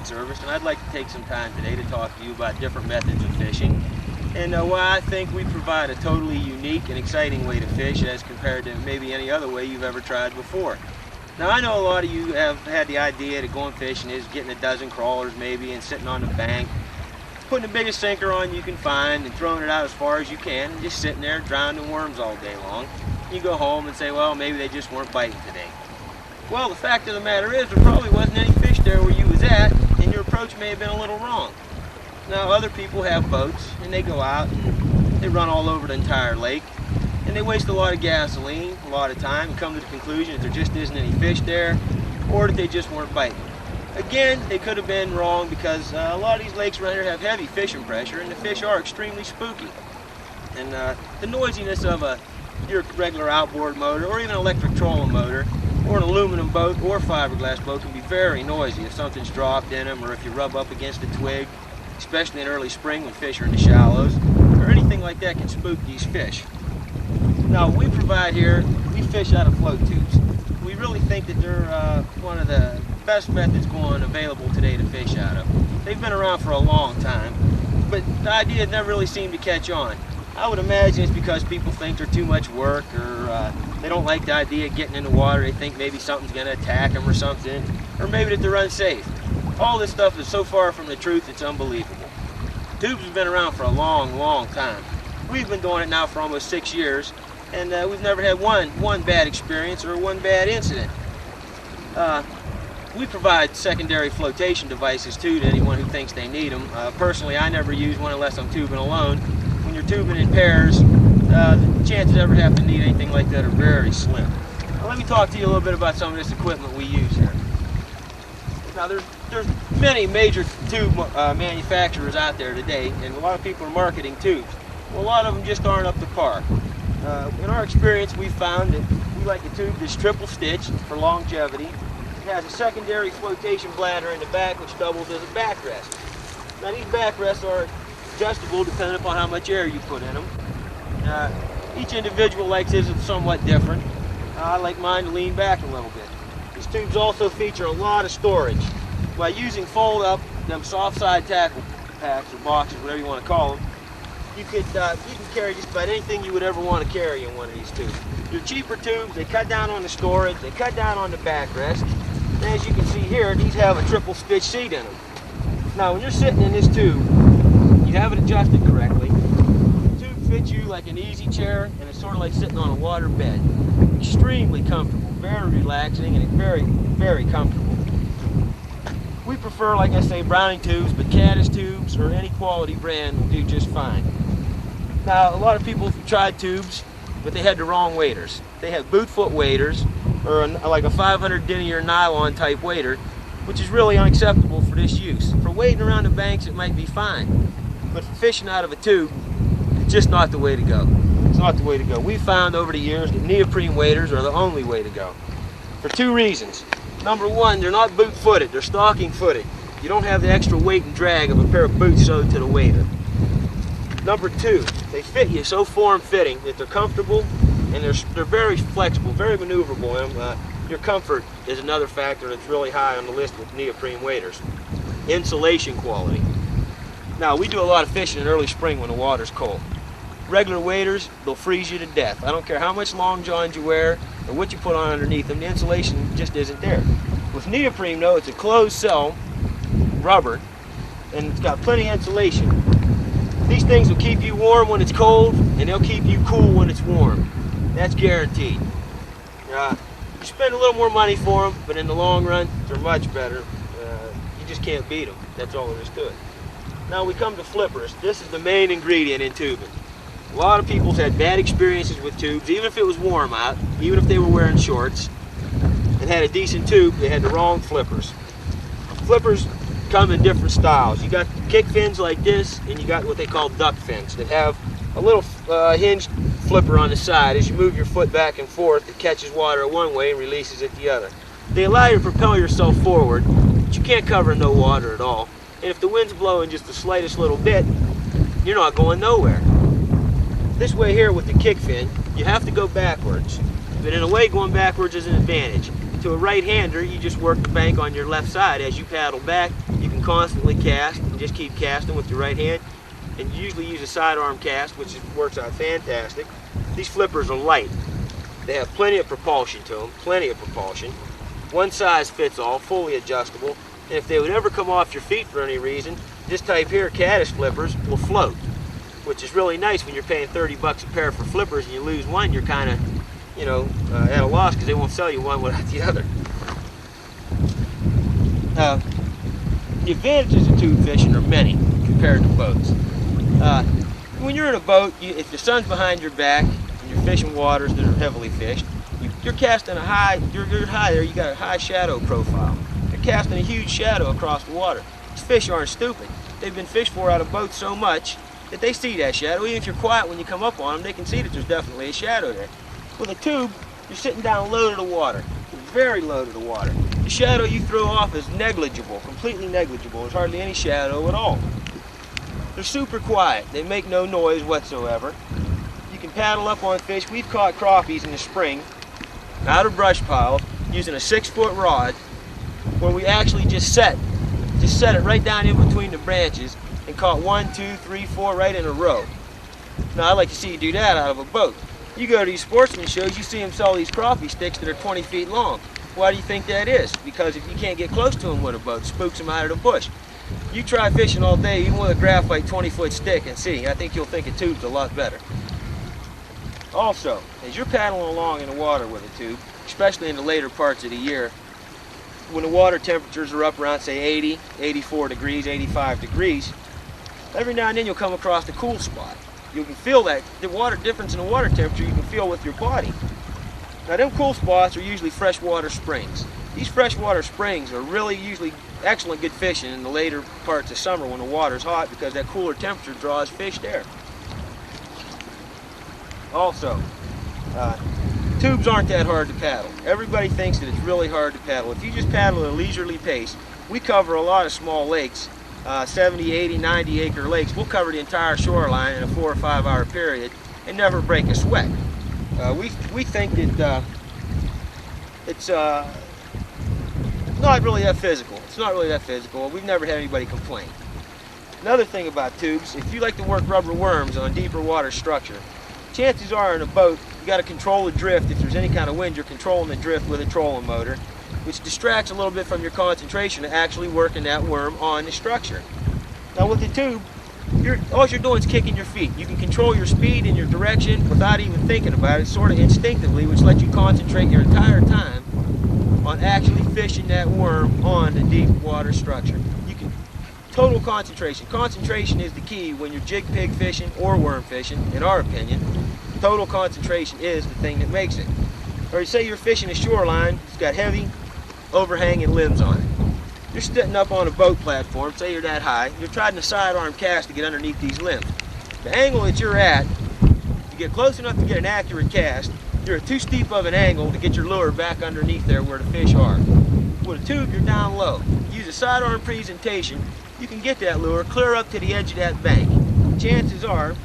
Service, and I'd like to take some time today to talk to you about different methods of fishing and why I think we provide a totally unique and exciting way to fish as compared to maybe any other way you've ever tried before. Now, I know a lot of you have had the idea that going fishing is getting a dozen crawlers maybe and sitting on the bank, putting the biggest sinker on you can find and throwing it out as far as you can and just sitting there drowning worms all day long. You go home and say, well, maybe they just weren't biting today. Well, the fact of the matter is there probably wasn't any fish there where you was at, and your approach may have been a little wrong. Now, other people have boats and they go out and they run all over the entire lake, and they waste a lot of gasoline, a lot of time, and come to the conclusion that there just isn't any fish there, or that they just weren't biting. Again, they could have been wrong because a lot of these lakes around here have heavy fishing pressure, and the fish are extremely spooky. And the noisiness of your regular outboard motor, or even an electric trolling motor, or an aluminum boat or fiberglass boat can be very noisy if something's dropped in them, or if you rub up against a twig, especially in early spring when fish are in the shallows, or anything like that can spook these fish. Now, we provide here, we fish out of float tubes. We really think that they're one of the best methods going available today to fish out of. They've been around for a long time, but the idea never really seemed to catch on. I would imagine it's because people think they're too much work, or they don't like the idea of getting in the water. They think maybe something's going to attack them or something, or maybe that they're unsafe. All this stuff is so far from the truth, it's unbelievable. Tubes have been around for a long, long time. We've been doing it now for almost 6 years, and we've never had one bad experience or one bad incident. We provide secondary flotation devices too to anyone who thinks they need them. Personally, I never use one unless I'm tubing alone. When you're tubing in pairs, the chances ever have to need anything like that are very slim. Now, let me talk to you a little bit about some of this equipment we use here. Now, there's many major tube manufacturers out there today, and a lot of people are marketing tubes. Well, a lot of them just aren't up to par. In our experience, we found that we like a tube that's triple stitched for longevity. It has a secondary flotation bladder in the back which doubles as a backrest. Now, these backrests are adjustable depending upon how much air you put in them. Each individual likes his somewhat different. I like mine to lean back a little bit. These tubes also feature a lot of storage. By using fold up, them soft side tackle packs or boxes, whatever you want to call them, you can carry just about anything you would ever want to carry in one of these tubes. They're cheaper tubes, they cut down on the storage, they cut down on the backrest, and as you can see here, these have a triple stitch seat in them. Now, when you're sitting in this tube, you have it adjusted correctly. The tube fits you like an easy chair, and it's sort of like sitting on a water bed. Extremely comfortable, very relaxing, and very, very comfortable. We prefer, like I say, Browning tubes, but Caddis tubes or any quality brand will do just fine. Now, a lot of people have tried tubes, but they had the wrong waders. They have boot foot waders, or like a 500 denier nylon type wader, which is really unacceptable for this use. For wading around the banks, it might be fine, but for fishing out of a tube, it's just not the way to go. It's not the way to go. We've found over the years that neoprene waders are the only way to go, for two reasons. Number one, they're not boot-footed, they're stocking-footed. You don't have the extra weight and drag of a pair of boots sewed to the wader. Number two, they fit you so form-fitting that they're comfortable, and they're very flexible, very maneuverable. And, your comfort is another factor that's really high on the list with neoprene waders. Insulation quality. Now, we do a lot of fishing in early spring when the water's cold. Regular waders, they'll freeze you to death. I don't care how much long johns you wear or what you put on underneath them, the insulation just isn't there. With neoprene, though, it's a closed cell rubber, and it's got plenty of insulation. These things will keep you warm when it's cold, and they'll keep you cool when it's warm. That's guaranteed. You spend a little more money for them, but in the long run, they're much better. You just can't beat them. That's all there is to it. Now we come to flippers. This is the main ingredient in tubing. A lot of people's had bad experiences with tubes, even if it was warm out, even if they were wearing shorts, and had a decent tube, they had the wrong flippers. Flippers come in different styles. You got kick fins like this, and you got what they call duck fins that have a little hinged flipper on the side. As you move your foot back and forth, it catches water one way and releases it the other. They allow you to propel yourself forward, but you can't cover no water at all. And if the wind's blowing just the slightest little bit, you're not going nowhere. This way here with the kick fin, you have to go backwards. But in a way, going backwards is an advantage. To a right-hander, you just work the bank on your left side. As you paddle back, you can constantly cast and just keep casting with your right hand. And you usually use a sidearm cast, which works out fantastic. These flippers are light. They have plenty of propulsion to them, plenty of propulsion. One size fits all, fully adjustable. And if they would ever come off your feet for any reason, this type here, caddis flippers, will float, which is really nice when you're paying 30 bucks a pair for flippers and you lose one, you're kind of, you know, at a loss because they won't sell you one without the other. The advantages of tube fishing are many compared to boats. When you're in a boat, if the sun's behind your back and you're fishing waters that are heavily fished, you're casting a high, you're high there, you got a high shadow profile. You're casting a huge shadow across the water. These fish aren't stupid. They've been fished for out of boats so much that they see that shadow. Even if you're quiet when you come up on them, they can see that there's definitely a shadow there. With a tube, you're sitting down low to the water, very low to the water. The shadow you throw off is negligible, completely negligible. There's hardly any shadow at all. They're super quiet. They make no noise whatsoever. You can paddle up on fish. We've caught crappies in the spring out of brush piles using a 6-foot rod where we actually just set it right down in between the branches and caught 1, 2, 3, 4 right in a row. Now I'd like to see you do that out of a boat. You go to these sportsman shows, you see them sell these crappie sticks that are 20 feet long. Why do you think that is? Because if you can't get close to them with a boat, it spooks them out of the bush. You try fishing all day, even with a graphite 20-foot stick, and see, I think you'll think a tube's a lot better. Also, as you're paddling along in the water with a tube, especially in the later parts of the year, when the water temperatures are up around, say, 80, 84 degrees, 85 degrees, every now and then you'll come across a cool spot. You can feel that, the water difference in the water temperature you can feel with your body. Now, them cool spots are usually freshwater springs. These freshwater springs are really usually excellent good fishing in the later parts of summer when the water's hot because that cooler temperature draws fish there. Also, tubes aren't that hard to paddle. Everybody thinks that it's really hard to paddle. If you just paddle at a leisurely pace, we cover a lot of small lakes, 70, 80, 90 acre lakes. We'll cover the entire shoreline in a 4 or 5 hour period and never break a sweat. We think that it's not really that physical. It's not really that physical. We've never had anybody complain. Another thing about tubes, if you like to work rubber worms on deeper water structure, chances are in a boat, you got to control the drift. If there's any kind of wind, you're controlling the drift with a trolling motor, which distracts a little bit from your concentration of actually working that worm on the structure. Now with the tube, all you're doing is kicking your feet. You can control your speed and your direction without even thinking about it, sort of instinctively, which lets you concentrate your entire time on actually fishing that worm on the deep water structure. You can total concentration. Concentration is the key when you're jig pig fishing or worm fishing, in our opinion. Total concentration is the thing that makes it. Or say you're fishing a shoreline, it's got heavy overhanging limbs on it. You're sitting up on a boat platform, say you're that high, you're trying to sidearm cast to get underneath these limbs. The angle that you're at, to get close enough to get an accurate cast, you're at too steep of an angle to get your lure back underneath there where the fish are. With a tube, you're down low. Use a sidearm presentation, you can get that lure clear up to the edge of that bank. Chances are,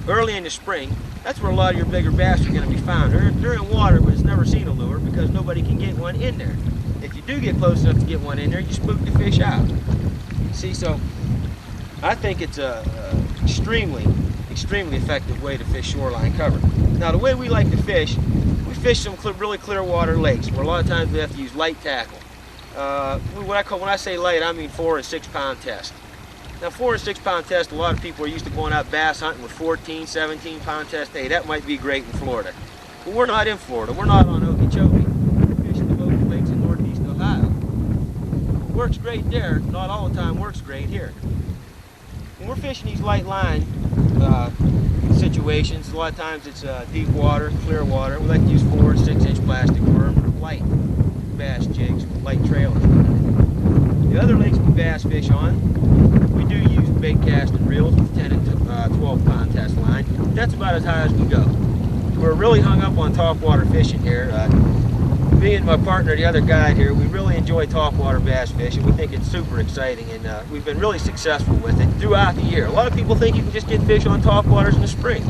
early in the spring, that's where a lot of your bigger bass are going to be found. They're in water where it's never seen a lure because nobody can get one in there. If you do get close enough to get one in there, you spook the fish out. See, so I think it's a extremely effective way to fish shoreline cover. Now, the way we like to fish, we fish some really clear water lakes where a lot of times we have to use light tackle. When I say light, I mean 4 and 6 pound test. Now, 4 and 6 pound test, a lot of people are used to going out bass hunting with 14, 17 pound test. Hey, that might be great in Florida. But we're not in Florida. We're not on Okeechobee. We're fishing the local lakes in northeast Ohio. Works great there. Not all the time works great here. When we're fishing these light line situations, a lot of times it's deep water, clear water. We like to use 4 and 6 inch plastic worm, light bass jigs, light trailers. The other lakes we bass fish on, we do use bait cast and reels with 10 and 12 pound test line. That's about as high as we go. We're really hung up on topwater fishing here. Me and my partner, the other guide here, we really enjoy topwater bass fishing. We think it's super exciting, and we've been really successful with it throughout the year. A lot of people think you can just get fish on topwaters in the spring.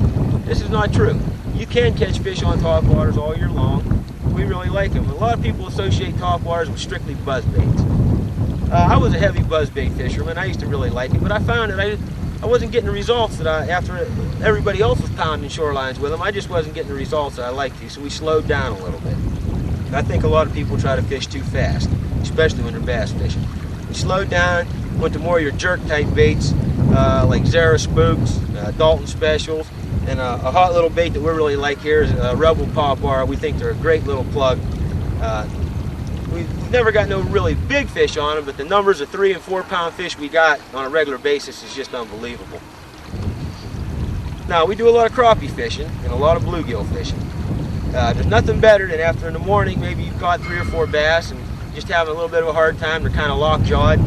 This is not true. You can catch fish on topwaters all year long. We really like them. A lot of people associate topwaters with strictly buzz baits. I was a heavy buzzbait fisherman. I used to really like it, but I found that I wasn't getting the results that after everybody else was pounding shorelines with them, I just wasn't getting the results that I liked to, so we slowed down a little bit. I think a lot of people try to fish too fast, especially when they're bass fishing. We slowed down, went to more of your jerk type baits, like Zara Spooks, Dalton Specials, and a hot little bait that we really like here is Rebel Pawbar. We think they're a great little plug. We've never got no really big fish on them, but the numbers of 3 and 4 pound fish we got on a regular basis is just unbelievable. Now, we do a lot of crappie fishing and a lot of bluegill fishing. There's nothing better than after in the morning, maybe you've caught 3 or 4 bass and just having a little bit of a hard time, they're kind of lockjawed,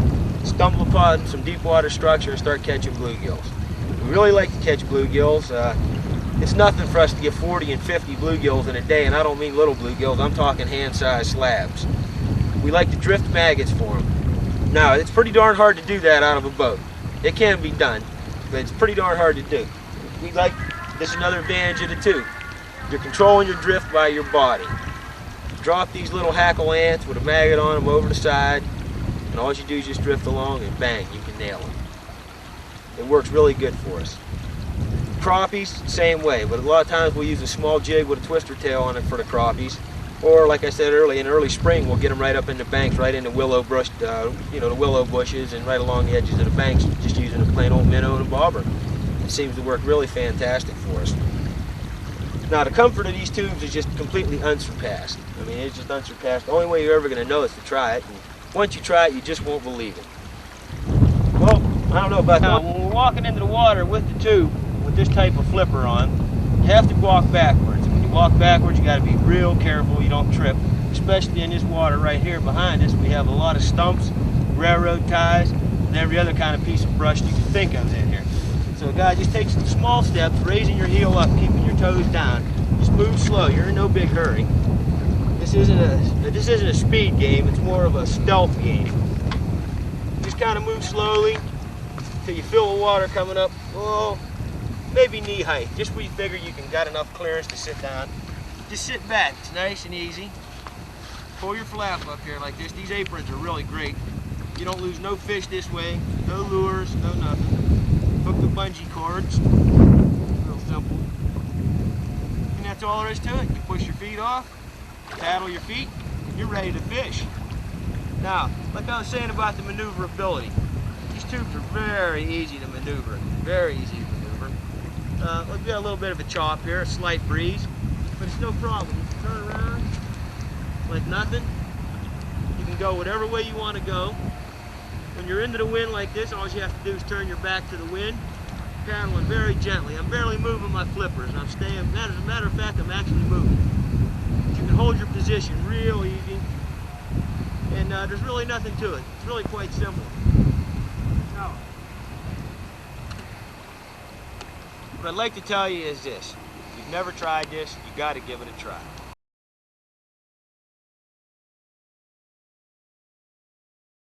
stumble upon some deep water structure and start catching bluegills. We really like to catch bluegills. It's nothing for us to get 40 and 50 bluegills in a day, and I don't mean little bluegills, I'm talking hand-sized slabs. We like to drift maggots for them. Now, it's pretty darn hard to do that out of a boat. It can be done, but it's pretty darn hard to do. This is another advantage of the tube. You're controlling your drift by your body. Drop these little hackle ants with a maggot on them over the side, and all you do is just drift along and bang, you can nail them. It works really good for us. Crappies, same way, but a lot of times we'll use a small jig with a twister tail on it for the crappies. Or, like I said earlier, in early spring, we'll get them right up in the banks, right in the willow brush, the willow bushes, and right along the edges of the banks, just using a plain old minnow and a bobber. It seems to work really fantastic for us. Now, the comfort of these tubes is just completely unsurpassed. I mean, it's just unsurpassed. The only way you're ever going to know is to try it. And once you try it, you just won't believe it. Well, I don't know about that. When we're walking into the water with the tube, with this type of flipper on, you have to walk backwards. When you walk backwards, you got to be real careful you don't trip, especially in this water right here behind us. We have a lot of stumps, railroad ties, and every other kind of piece of brush you can think of in here. So guys, just take some small steps, raising your heel up, keeping your toes down. Just move slow, you're in no big hurry. This isn't a speed game, it's more of a stealth game. Just kind of move slowly until you feel the water coming up, well, maybe knee height, just where you figure you got enough clearance to sit down. Just sit back, it's nice and easy. Pull your flap up here like this. These aprons are really great. You don't lose no fish this way, no lures, no nothing. Hook the bungee cords, real simple. And that's all there is to it. You push your feet off, paddle your feet, you're ready to fish. Now, like I was saying about the maneuverability, these tubes are very easy to maneuver, very easy to maneuver. We've got a little bit of a chop here, a slight breeze, but it's no problem. You can turn around like nothing. You can go whatever way you want to go. When you're into the wind like this, all you have to do is turn your back to the wind, paddling very gently. I'm barely moving my flippers, and I'm staying, as a matter of fact, I'm actually moving. But you can hold your position real easy, and there's really nothing to it. It's really quite simple. Now, what I'd like to tell you is this. If you've never tried this, you got to give it a try.